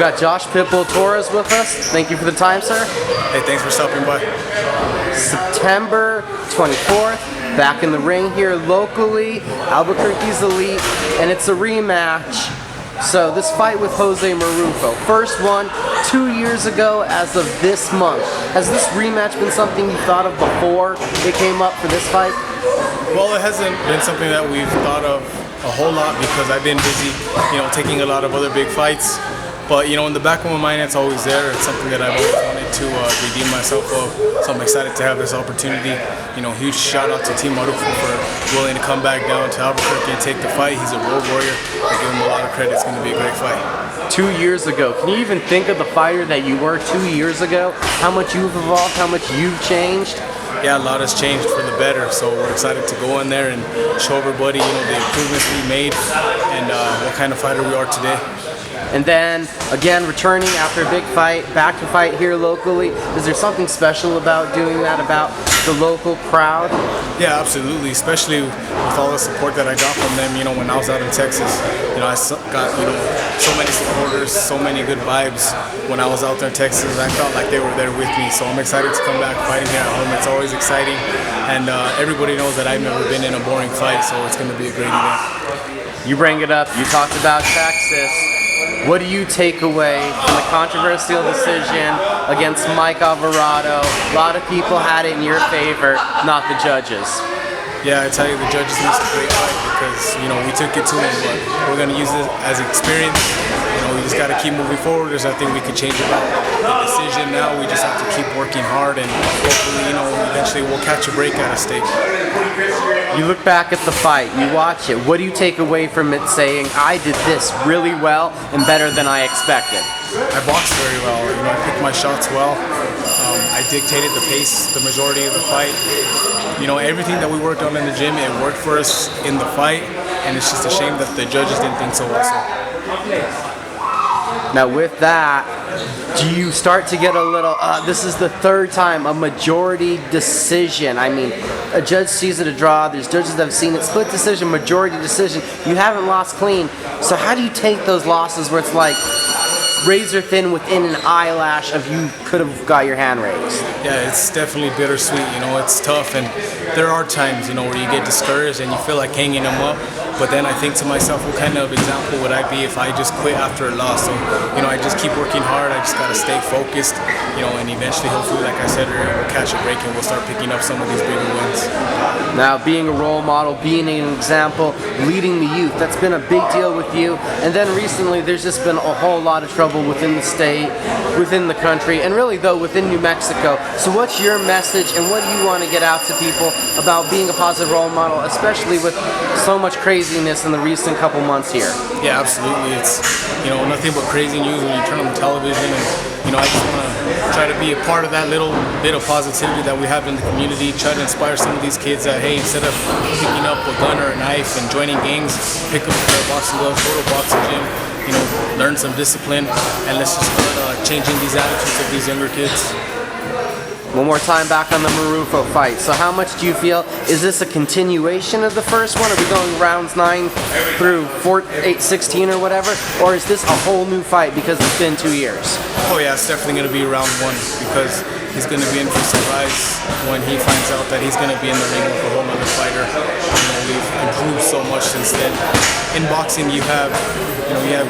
got Josh Pitbull Torres with us. Thank you for the time, sir. Hey, thanks for stopping by. September 24th, back in the ring here locally, Albuquerque's Elite, and it's a rematch. So this fight with Jose Marrufo, first one 2 years ago as of this month. Has this rematch been something you thought of before it came up for this fight? Well, it hasn't been something that we've thought of a whole lot because I've been busy, taking a lot of other big fights. But, in the back of my mind, it's always there. It's something that I've always wanted to redeem myself of. So I'm excited to have this opportunity. Huge shout out to Team Marrufo for willing to come back down to Albuquerque and take the fight. He's a road warrior. I give him a lot of credit. It's going to be a great fight. 2 years ago. Can you even think of the fighter that you were 2 years ago? How much you've evolved, how much you've changed? Yeah, a lot has changed for the better, so we're excited to go in there and show everybody, the improvements we made and what kind of fighter we are today. And then, again, returning after a big fight, back to fight here locally. Is there something special about doing that, about the local crowd? Yeah, absolutely, especially with all the support that I got from them, when I was out in Texas. I got, so many supporters, so many good vibes when I was out there in Texas. I felt like they were there with me, so I'm excited to come back fighting here at home. It's always exciting, and everybody knows that I've never been in a boring fight, so it's going to be a great event. You bring it up, you talked about Texas. What do you take away from the controversial decision against Mike Alvarado? A lot of people had it in your favor, not the judges. Yeah, I tell you, the judges missed a great fight because, we took it to them, but we're going to use it as experience. We just got to keep moving forward. There's nothing we can change about the decision now. We just have to keep working hard and hopefully, eventually we'll catch a break at a stake. You look back at the fight, you watch it. What do you take away from it saying, I did this really well and better than I expected? I boxed very well. I picked my shots well. I dictated the pace the majority of the fight. Everything that we worked on in the gym, it worked for us in the fight, and it's just a shame that the judges didn't think so also. Now with that, do you start to get a little, this is the third time a majority decision. I mean, a judge sees it a draw, there's judges that have seen it, split decision, majority decision. You haven't lost clean. So how do you take those losses where it's like razor thin within an eyelash of you could have got your hand raised? Yeah, it's definitely bittersweet, it's tough, and there are times, where you get discouraged and you feel like hanging them up, but then I think to myself, what kind of example would I be if I just quit after a loss? So, I just keep working hard, I just gotta stay focused, and eventually, hopefully, like I said earlier, we'll catch a break and we'll start picking up some of these bigger wins. Now, being a role model, being an example, leading the youth, that's been a big deal with you, and then recently, there's just been a whole lot of trouble within the state, within the country, and really though within New Mexico. So what's your message and what do you want to get out to people about being a positive role model, especially with so much craziness in the recent couple months here? Yeah, absolutely. It's nothing but crazy news when you turn on the television, and I just want to try to be a part of that little bit of positivity that we have in the community, try to inspire some of these kids that, hey, instead of picking up a gun or a knife and joining gangs, pick up a pair of boxing gloves, go to a boxing gym, learn some discipline, and let's just start changing these attitudes of these younger kids. One more time back on the Marrufo fight. So how much do you feel, is this a continuation of the first one? Are we going rounds 9 through 8, 16 or whatever? Or is this a whole new fight because it's been 2 years? Oh yeah, it's definitely going to be round 1 because he's going to be in for surprise when he finds out that he's going to be in the ring with a whole other fighter. We've improved so much since then. In boxing, you have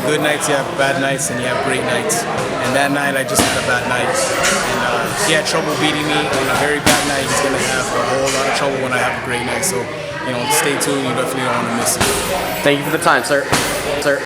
good nights, you have bad nights, and you have great nights. And that night, I just had a bad night. And he had trouble beating me on a very bad night. He's going to have a whole lot of trouble when I have a great night. So, stay tuned. You definitely don't want to miss it. Thank you for the time, sir.